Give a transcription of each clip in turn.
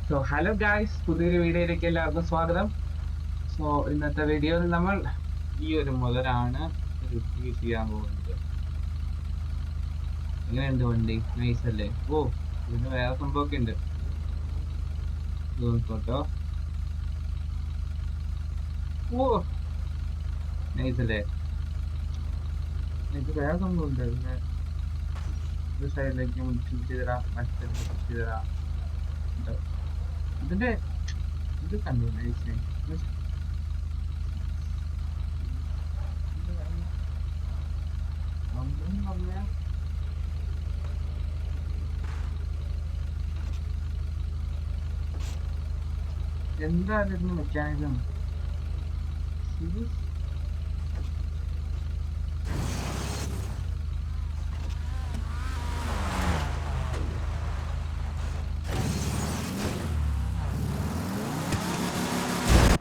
So hello guys, പുതിയൊരു വീഡിയോയിലേക്ക് എല്ലാവർക്കും സ്വാഗതം. സോ ഇന്നത്തെ വീഡിയോയിൽ നമ്മൾ ഈ ഒരു മുതലാണ് റിവ്യൂ ചെയ്യാൻ പോകുന്നത്. എങ്ങനെയുണ്ട് വണ്ടി? നൈസ് അല്ലേ? ഓ, ഇതിന് വേറെ സംഭവമൊക്കെ ഉണ്ട്. നോക്കട്ടോ. ഓ, നൈസ് അല്ലേ? ഇത് വേറെ സംഭവം ഉണ്ട്. ഇതിന് ഒരു സൈഡിലേക്ക് ടിൽറ്റ് ചെയ്തരാം, മറ്റു സൈഡിലേക്ക് ടിൽറ്റ് ചെയ്തരാം. ഉണ്ടോ? ഇതിന്റെ ഇത് കണ്ടു, നൈസ് നൈസ്. സംഭവം പറഞ്ഞാൽ എന്തായിരുന്നു mechanism?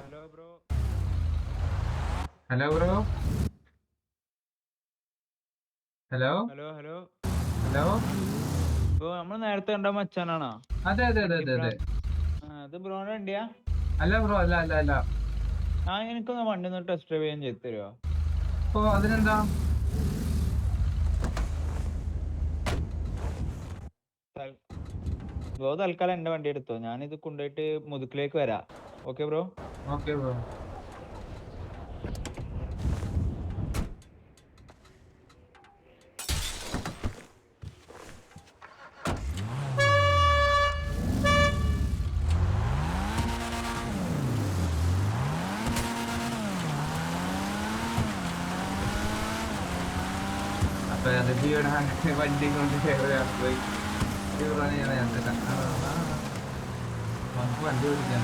Hello bro. Hello bro. Hello hello hello hello. Bro, നമ്മൾ നേരത്തെ കണ്ട മച്ചാനാണോ? അതെ അതെ അതെ അതെ വണ്ടിപ്ര അതെ. ഇത് ബ്രോന്റെ വണ്ടിയാ? അല്ല ബ്രോ, അല്ല അല്ല അല്ല. എനിക്കൊന്ന് വണ്ടി ഒന്ന് ടെസ്റ്റ് ഡ്രൈവ് ചെയ്യാൻ ചെയ്ത് തരുമോ? ഓ, അതിനെന്താ? ബ്രോ തൽക്കാലം എന്റെ വണ്ടി എടുത്തോ, ഞാനിത് കൊണ്ടുപോയിട്ട് മുതുക്കിലേക്ക് വരാം. Okay bro? Okay bro. അപ്പൊ റിവ്യൂ ഇടാൻ വണ്ടി കൊണ്ട് പോയി നമുക്ക് വണ്ടി ഓടിക്കാൻ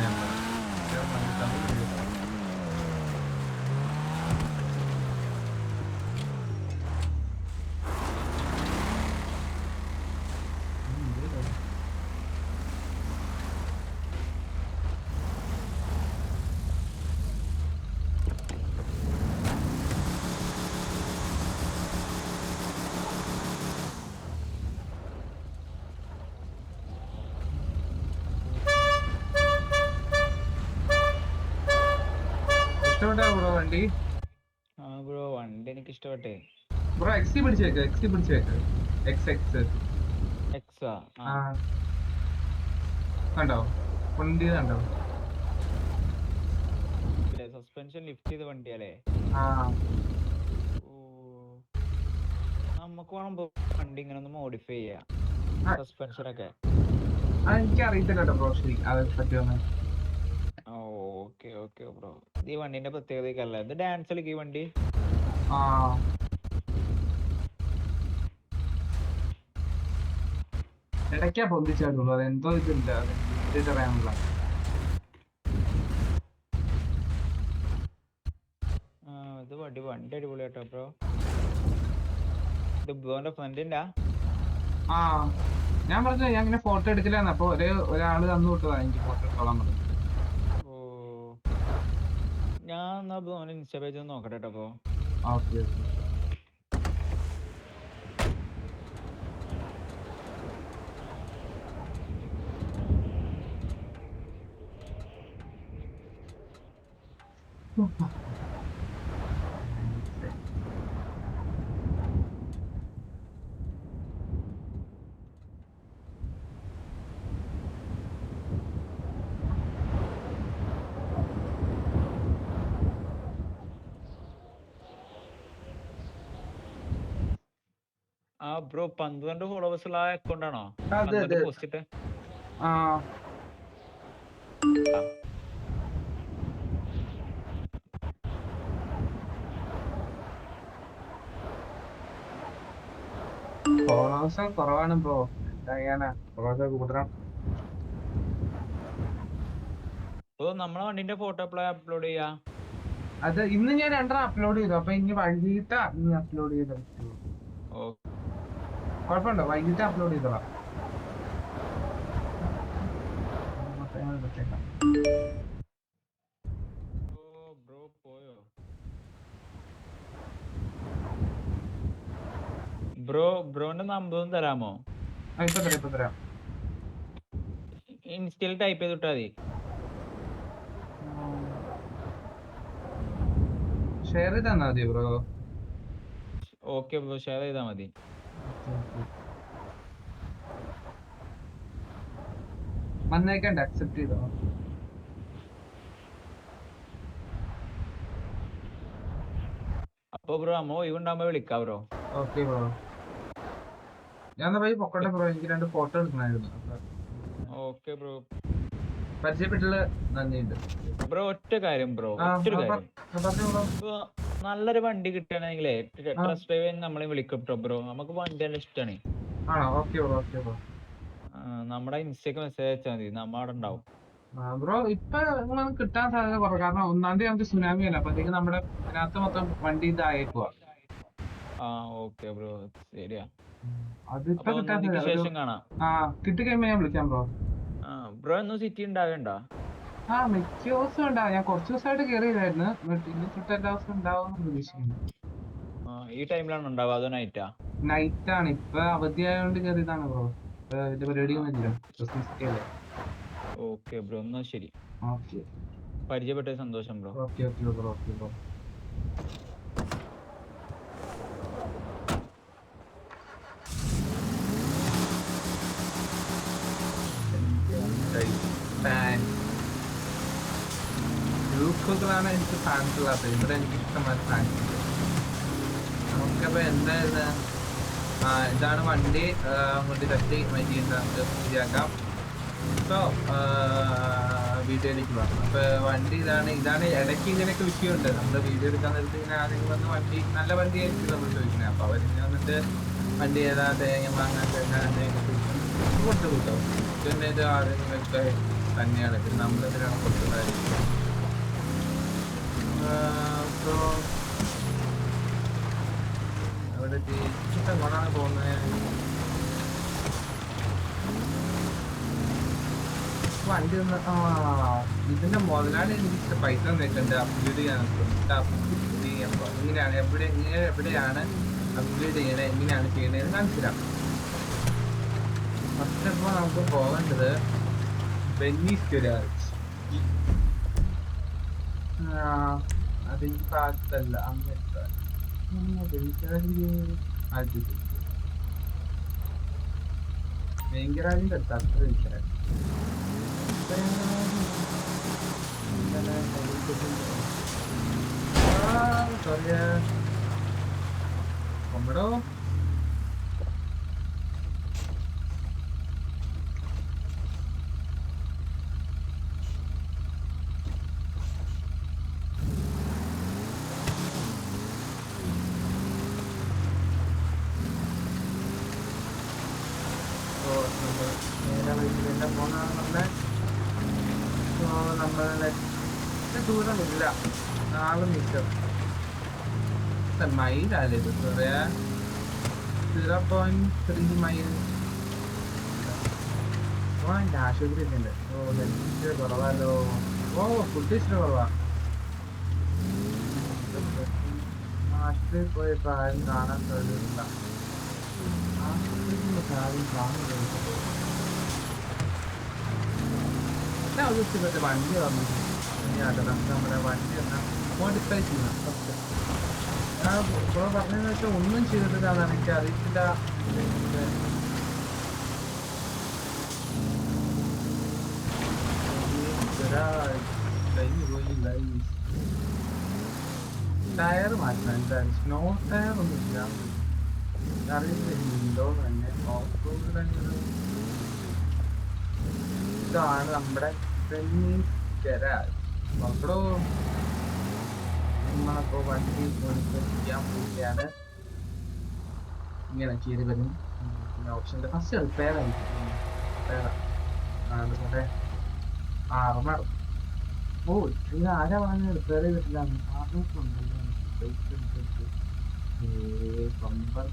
ഇഷ്ടപ്പെട്ടോ ബ്രോ വണ്ടി? ബ്രോ, വണ്ടി എനിക്ക് ഇഷ്ടപ്പെട്ടേ. ബ്രോ എക്സി പിടിച്ചേക്ക്, എക്സി പിടിച്ചേക്ക്. എക്സ് എക്സ്. എക്സാ? ആ, കണ്ടോ വണ്ടി? കണ്ടോ? സസ്പെൻഷൻ ലിഫ്റ്റ് ചെയ്ത വണ്ടിയല്ലേ? ആ, ഓ, നമുക്ക് വേണം ബ്രോ വണ്ടി ഇങ്ങനെ ഒന്ന് മോഡിഫൈ ചെയ്യാം, സസ്പെൻഷനൊക്കെ. എനിക്ക് അറിയത്തില്ല കേട്ടോ ബ്രോ, ശരി അതെ പറ്റുമെന്ന്. Okay okay bro. ഇത് ഈ വണ്ടിന്റെ പ്രത്യേകതയല്ല, ഇത് ഡാൻസ് കളിക്കും ഈ വണ്ടി. ആ, ഇടയ്ക്കാ പൊന്തിച്ചാടുള്ളൂ, അതെന്തോ ഇതില്ല, അറിയാനുള്ള. ഇത് വണ്ടി അടിപൊളിയാട്ടോ ബ്രോ. ഇത് ബ്രോന്റെ ഫ്രണ്ടിന്റെ? ആ, ഞാൻ പറഞ്ഞു ഞാൻ ഇങ്ങനെ ഫോട്ടോ എടുക്കില്ലാന്ന്. അപ്പൊ ഒരാള് തന്നു വിട്ടതാ എനിക്ക് ഫോട്ടോ എടുത്തോളാൻ പറഞ്ഞു. ഓ, ഞാൻ എന്നാ ബ്രോന്റെ ഇൻസ്റ്റാ പേജ് ഒന്ന് നോക്കട്ടെ bro. Okay okay. Bro, 12 followers ഉള്ള അക്കൗണ്ട് ആണോ? അതെ 12 അതെ. പോസ്റ്റ് ഇട്ട്. ആ, ഫോളോവേഴ്സ് കുറവാണ് ബ്രോ, എന്താ ചെയ്യാനാ, ഫോളോവേഴ്സ് കൂട്ടണം. ബ്രോ, നമ്മളെ വണ്ടിന്റെ ഫോട്ടോ എപ്പോഴാ അപ്ലോഡ് ചെയ്യാ? അത് ഇന്ന് ഞാൻ രണ്ടെണ്ണം അപ്ലോഡ് ചെയ്തു. അപ്പൊ ഇനി വൈകിട്ട് ഇനി അപ്ലോഡ് ചെയ്ത് പറ്റുള്ളൂ. ഓ, കുഴപ്പമുണ്ടോ? വൈകിട്ട് അപ്ലോഡ് ചെയ്തോളാം. വെച്ചേക്കാം. ബ്രോ പോയോ? ബ്രോന്റെ നമ്പർ ഒന്ന് തരാമോ? ഇപ്പൊ തരാം ഇപ്പൊ തരാം. ഇൻസ്റ്റയിൽ ടൈപ്പ് ചെയ്ത് വിട്ടാൽ മതി. ഷെയർ ചെയ്താ മതി ബ്രോ. ഓക്കെ ബ്രോ, ഷെയർ ചെയ്താൽ മതി. വന്നേക്കണ്ട, അക്സെപ്റ്റ് ചെയ്തോ. അപ്പൊ ബ്രോ അമ്മ ഒഴിവുണ്ടാകുമ്പോ വിളിക്കാം ബ്രോ. ഓക്കെ ബ്രോ, ഞാൻ പോയി പൊക്കോട്ടെ ബ്രോ, എനിക്ക് 2 ഫോട്ടോ എടുക്കണമായിരുന്നു. ഓക്കെ ബ്രോ, പരിചയപ്പെട്ടുള്ള നന്ദിയുണ്ട് ബ്രോ. ഒറ്റ കാര്യം ബ്രോ, ഒറ്റൊരു കാര്യം. ഇപ്പൊ നല്ലൊരു വണ്ടി കിട്ടുകയാണെങ്കിലേ ടെസ്റ്റ് ഡ്രൈവ് നമ്മളെ വിളിക്കും ബ്രോ. നമുക്ക് വണ്ടി നല്ല ഇഷ്ടമാണ്. നമ്മുടെ ഇൻസ്റ്റക്ക് മെസ്സേജ് അയച്ചാൽ മതി, നമ്മ അവിടെ ഉണ്ടാവും. ബ്രോ ഇപ്പൊ കിട്ടാൻ സാധ്യത കുറവ്, കാരണം 1-ാം തീയതി നമുക്ക് സുനാമി അല്ല, അപ്പഴത്തേക്ക് നമ്മുടെ ഇതിനകത്ത് മൊത്തം വണ്ടി ഇതായേക്കുവാ. ഓക്കെ ബ്രോ, ശരിയാ. അതിപ്പോ കിട്ടാൻ ശേഷം കാണാം. കിട്ടിക്കഴിയുമ്പോ ഞാൻ വിളിക്കാം ബ്രോ. ബ്രോ ഒന്നും സിറ്റി ഉണ്ടാകണ്ട. മിക്ക ദിവസം ഉണ്ടാവും. ഞാൻ കുറച്ച് ദിവസമായിട്ട് കയറിയില്ലായിരുന്നു, ഇനി തൊട്ട് എല്ലാ ദിവസവും ഉണ്ടാവും പ്രതീക്ഷിക്കുന്നു. ഈ ടൈമിലാണ് ഉണ്ടാവുക അതോ നൈറ്റാ? നൈറ്റ് ആണ്, ഇപ്പൊ അവധിയായോണ്ട് കയറിയതാണ് ബ്രോ. ഇതിന്റെ പരിപാടിയൊന്നും ഇല്ല, ക്രിസ്മസ് ഡേ അല്ലേ. ഓക്കെ ബ്രോ, എന്നാ ശരി. ഓക്കെ, പരിചയപ്പെട്ട സന്തോഷം ബ്രോ. Okay bro. ഗ്രൂപ്പുകളാണ് എനിക്ക് ഫാൻസ് ഉള്ളത്. ഇവിടെ എനിക്ക് ഇഷ്ടമായ ഫാൻസ് ഉണ്ട്. നമുക്കപ്പോ എന്തായിരുന്നു, ഇതാണ് വണ്ടി തട്ടി മൈൻഡ് നമുക്ക് ശരിയാക്കാം. ഇപ്പൊ വീഡിയോയിലേക്ക് പോകാം. അപ്പൊ വണ്ടി ഇതാണ് ഇടയ്ക്ക് ഇങ്ങനെയൊക്കെ വിഷയമുണ്ട്. നമ്മള് വീഡിയോ എടുക്കാൻ നേരത്ത് ഇങ്ങനെ ആരെങ്കിലും വന്ന് വണ്ടി നല്ല വണ്ടി ആയിരിക്കും നമ്മൾ ചോദിക്കുന്നത്. അപ്പൊ അവരിങ്ങനെ വന്നിട്ട് വണ്ടി ഏതാ തേങ്ങ വാങ്ങാൻ കൊടുത്തു കിട്ടോ. പിന്നെ ഇത് ആരെങ്കിലൊക്കെ തന്നെയാണ്, പിന്നെ നമ്മളെന്തിനാണ് കൊടുക്കുന്നതായിരിക്കും. അവിടെ എങ്ങോട്ടാണ് പോകുന്നത്? വണ്ടി ഇതിന്റെ മുതലാണ് എനിക്ക് പൈസ തന്നിട്ടുണ്ട് അപ്ഗ്രേഡ് ചെയ്യാൻ. എങ്ങനെയാണ് എവിടെയാണ് അപ്ഗ്രേഡ് ചെയ്യണത്, എങ്ങനെയാണ് ചെയ്യണതെന്ന് കാണിച്ചിരാം. ഫസ്റ്റ് ഓഫ് ഓൾ നമുക്ക് പോകേണ്ടത് വെന്നീസ് ഗരാജ്. അത് ഈ ഭാഗത്തല്ല, അങ്ങനത്തെ മെയിൻ ഗരാജിന്റെ അടുത്ത് അത്ര വിളിക്കാൻ കൊമ്പടോ. നമ്മളെ ദൂരമില്ല, 4 മീറ്റർ മൈലാല്ലേ ഇത്, 0.3 മൈൽ. എൻ്റെ ആശുപത്രി ഉണ്ട്. ഹെൽത്ത് കുറവാലോ. ഫുഡ് ഇച്ചിരി കുറവാ. ആശുപത്രിയിൽ പോയപ്പോ ആരും കാണാൻ സാധ്യതയില്ല. ആശുപത്രിയിൽ ആരും കാണുന്നില്ല. മറ്റേ വണ്ടി വന്നു നമ്മുടെ വണ്ടി എന്നാ മോഡിഫൈ ചെയ്യണം. ഇപ്പോൾ പറഞ്ഞതെന്ന് വെച്ചാൽ ഒന്നും ചെയ്തിട്ടില്ല, അതാണ് എനിക്ക് അറിയിച്ചില്ല. ടയർ മാറ്റണം, എന്തായാലും സ്നോ ടയർ ഒന്നും ഇല്ല, അറിയില്ലോ തന്നെ. ഇതാണ് നമ്മുടെ ഗരാജ്. അപ്പോഴോ നമ്മളിപ്പോ വണ്ടി മോഡിഫൈ ചെയ്യാൻ പോവുകയാണ്. ഇങ്ങനെ ചെയ്ത് വരും. പിന്നെ ഓപ്ഷൻ്റെ ഫസ്റ്റ് റിപ്പയർ ആയിരിക്കും. അതുപോലെ ആർമർ. ഇത് ആരാ പറഞ്ഞ റിപ്പയർ ചെയ്തിട്ടില്ല? ആർമൊക്കെ ഉണ്ടല്ലോ. ബമ്പർ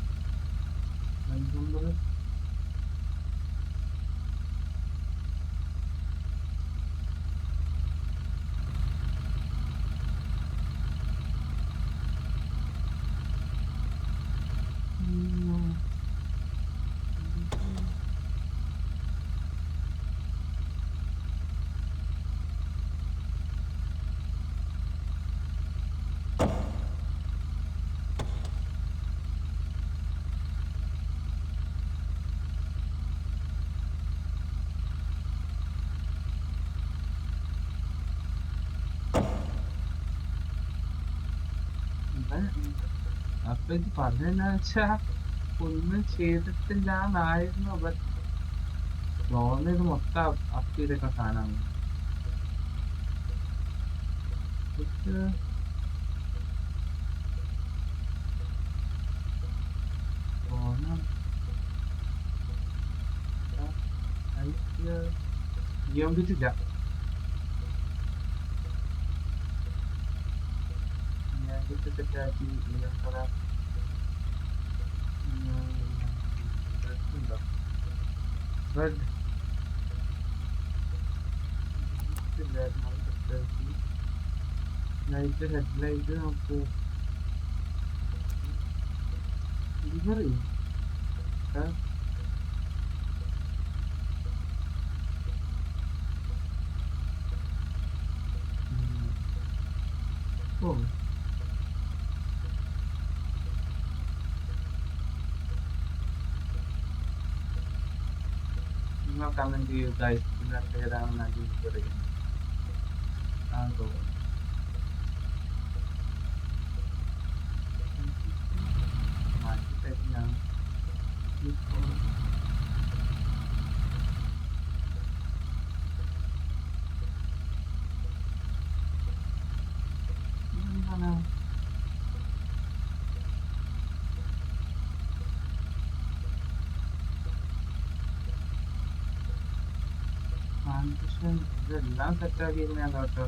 അപ്പൊ ഇത് പറഞ്ഞെന്നാ വെച്ചാ ഒന്നും ചെയ്തിട്ടില്ലാന്നായിരുന്നു. ഇത് മൊത്തം അപ്പ് ചെയ്തൊക്കെ കാണാൻ ില്ല. സെറ്റാക്കി ലൈറ്റ് ഹെഡ്ലൈറ്റ് നമുക്ക് ഓ നിങ്ങൾ കമന്റ് ചെയ്യൂ ഗൈസ്, ഇതിനകത്ത് ഏതാണെന്ന് അറിയുന്നത് മാറ്റി തരുന്നതാണ്. എന്താണ് ഇതെല്ലാം സെറ്റാക്കിയിരുന്ന കേട്ടോ.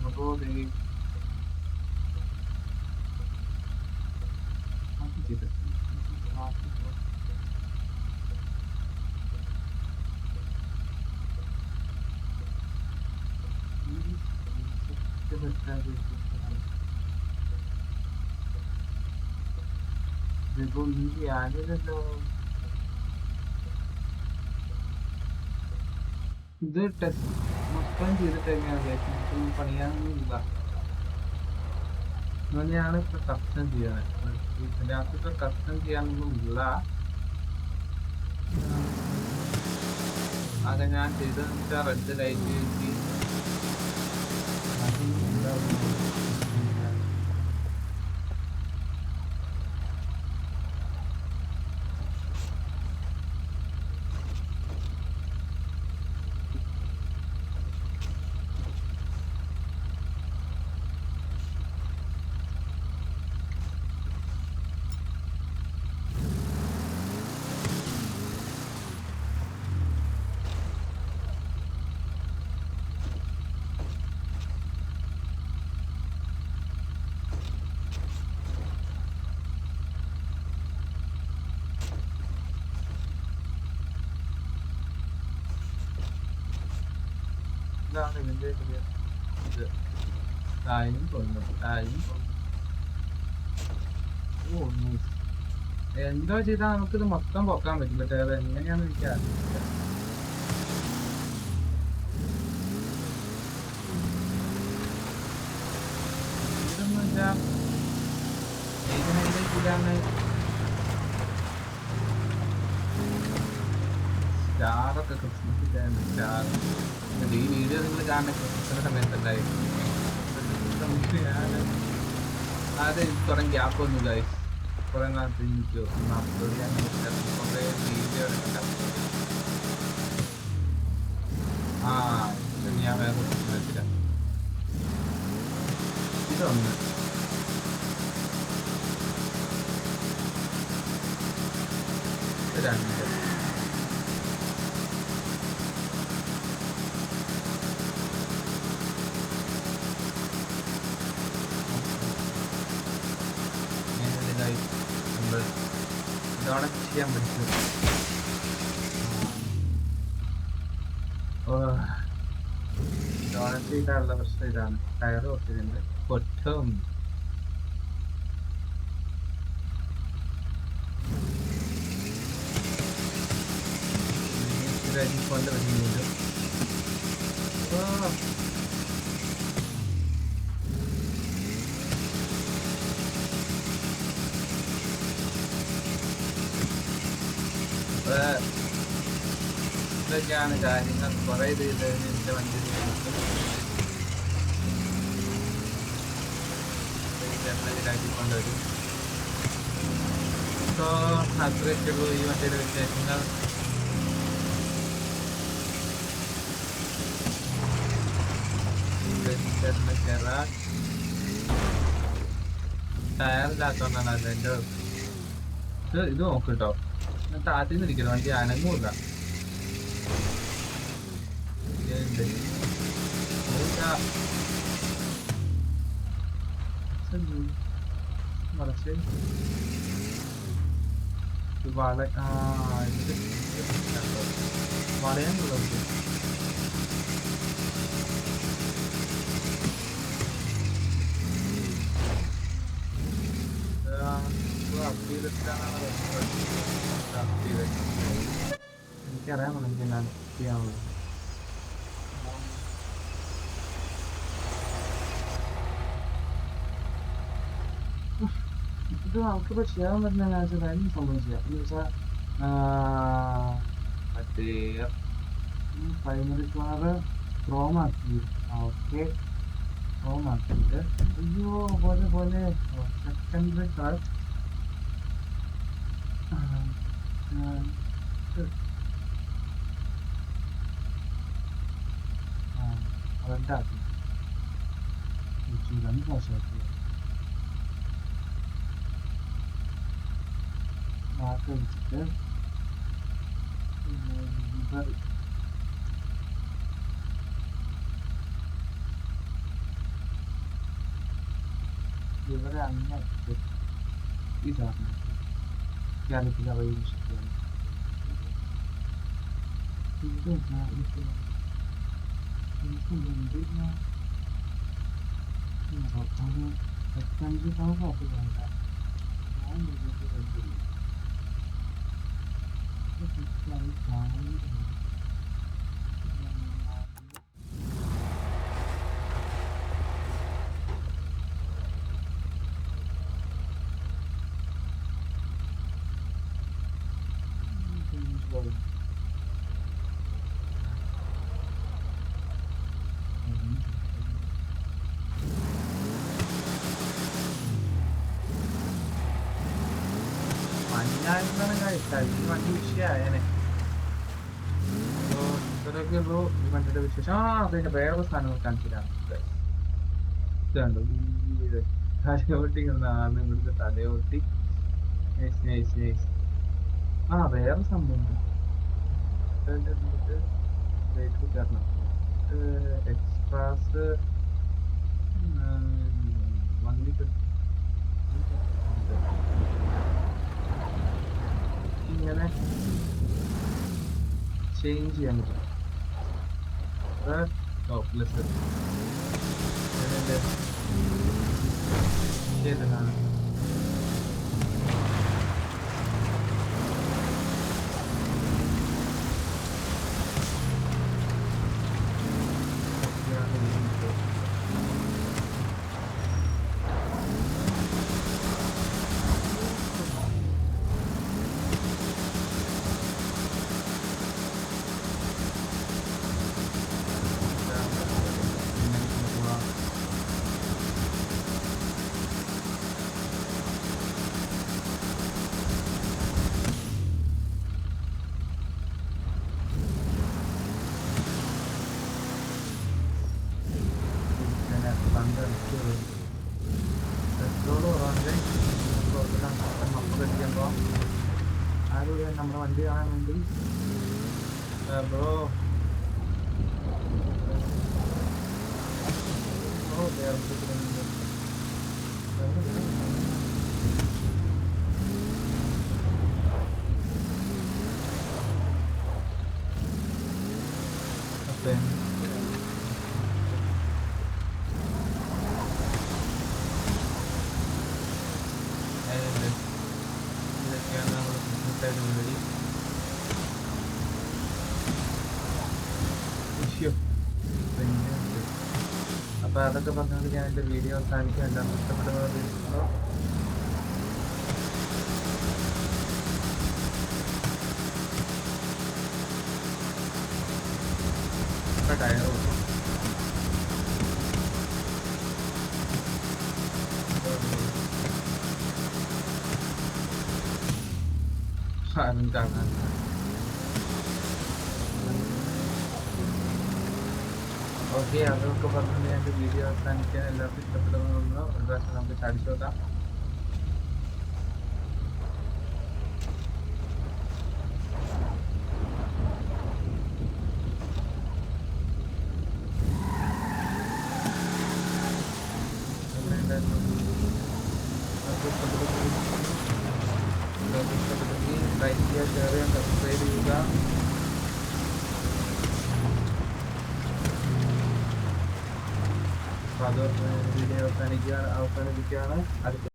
ഇതിപ്പോ ഒന്നും ചെയ്യാനില്ലല്ലോ. ഇത് ടെസ്റ്റ് മൊത്തം ചെയ്തിട്ട് എങ്ങനെയാണ് പണിയാനൊന്നുമില്ല. അങ്ങനെയാണ് ഇപ്പൊ കസ്റ്റം ചെയ്യുന്നത്. ഇതിനകത്ത് ഇപ്പൊ കസ്റ്റം ചെയ്യാനൊന്നും ഇല്ല. അത് ഞാൻ ചെയ്തതെന്ന് വെച്ചാൽ റെഡ് ലൈറ്റ് വെച്ച് ഇതാണ് ഇതിന്റെ ഇത്. തായും കൊന്നു. ഓ നൈസ്. എന്തോ ചെയ്താൽ നമുക്കിത് മൊത്തം പൊക്കാൻ പറ്റും. പക്ഷേ അത് എങ്ങനെയാന്ന് എനിക്ക് അറിയില്ല. ഇതെന്ന് വെച്ചാ ഇതിനെന്താ സ്റ്റാറൊക്കെ ക്രിസ്മസ് സ്റ്റാർ. ഈ വീഡിയോ നിങ്ങൾ കാണുന്ന ക്രിസ്മസിന്റെ സമയത്തുണ്ടായിരുന്നു. അത് കുറെ ഗ്യാപ്പ് ഒന്നും ഇല്ല. കുറെ നാളത്തെ എനിക്ക് ഒന്ന് അപ്ലോഡ് ചെയ്യാൻ കുറെ വീഡിയോ എടുക്കണ്ട. ഇത് ഞാൻ വേറെ വെച്ചില്ല. ഇതൊന്ന് രണ്ട് ഇതോടെ ചെയ്യാൻ പറ്റും. ഇതോടെ ചെയ്താലുള്ള പ്രശ്നം ഇതാണ്. ടയർ കുറച്ചിട്ടുണ്ട് പൊട്ടും. കൊണ്ട് വരുന്നുണ്ട്. ഇതൊക്കെയാണ് കാര്യങ്ങൾ. കുറെ ഇത് എന്റെ വണ്ടി കൊണ്ടുവരും. സോ അത്രയൊക്കെയുള്ളൂ ഈ വണ്ടിയുടെ വിശേഷങ്ങൾ. ടയറില്ലാത്തോണ്ടാണ് അത് എന്റെ. ഇത് നോക്കിട്ടോ, താഴ്ത്തി നിൽക്കുന്നു, വണ്ടി അനങ്ങൂല്ല. മറിച്ച് വളയാനുള്ളത് എനിക്കറിയാൻ തുടങ്ങി ഞാൻ ചെയ്യാനുള്ളത്. ഇത് നമുക്കിപ്പോ ചെയ്യാൻ പറ്റുന്ന കാര്യം സംഭവിച്ചില്ല എന്ന് വെച്ചാൽ മറ്റേ പ്രൈമറി കളറ് ക്രോമാക്കി. ഓക്കെ, ക്രോമാക്കിയിട്ട് അയ്യോ പോലെ സെക്കൻഡറി കളർ റെഡാക്കി രണ്ട് പ്രാവശ്യമാക്കി മാർക്ക് അടിച്ചിട്ട് ഇവിടെ അങ്ങനെ ഇതാണ് കേരളത്തിലെ അവകാശത്തെയാണ്. സെക്കൻഡ് കാപ്പ് വേണ്ട, മഞ്ഞായിരുന്നാണ് കഴിച്ചാൽ ഈ വണ്ടി വിഷയമായനെ. ഇത്രയൊക്കെ ഉള്ളൂ ഈ വണ്ടിയുടെ വിശേഷം. അതിന്റെ വേറെ സാധനങ്ങൾ കാണിച്ചിട്ടാണ് ഇതുണ്ടോ തലയോട്ടി ഇവിടുത്തെ തലയോട്ടി. വേറെ സംഭവം കയറണം. എക്സ്ട്രാസ് വണ്ടി ഇങ്ങനെ ചേഞ്ച് ചെയ്യാൻ പറ്റും. ടോപ്ലെസ് ചെയ്തതാണ്. പെട്രോൾ കുറവാണ്ട് അടിക്കുമ്പോൾ ആരും നമ്മുടെ വണ്ടി കാണാൻ വേണ്ടി ബ്രോ ഇതൊക്കെയാണ് നമ്മൾ കൂട്ടായിട്ട് അപ്പോൾ അതൊക്കെ പറഞ്ഞുകൊണ്ട് ഞാൻ എൻ്റെ വീഡിയോ അവസാനിക്കാൻ എന്താണ് ഇഷ്ടപ്പെടുന്നത് ടയർ കാണാൻ. ഓക്കെ, അതൊക്കെ പറഞ്ഞ് ഞാൻ വീഡിയോ അവസാനിക്കാൻ എല്ലാവർക്കും ഇഷ്ടപ്പെടുന്നു. ഒരു പ്രാവശ്യം നമുക്ക് ചാടിച്ചു നോക്കാം. ഇഷ്ടപ്പെട്ടെങ്കിൽ ലൈക്ക് ചെയ്യുക, ഷെയർ ചെയ്യുക, സബ്സ്ക്രൈബ് ചെയ്യുക. അപ്പോൾ അത് വീഡിയോ അവസാനിപ്പിക്കുകയാണ്. അടുത്ത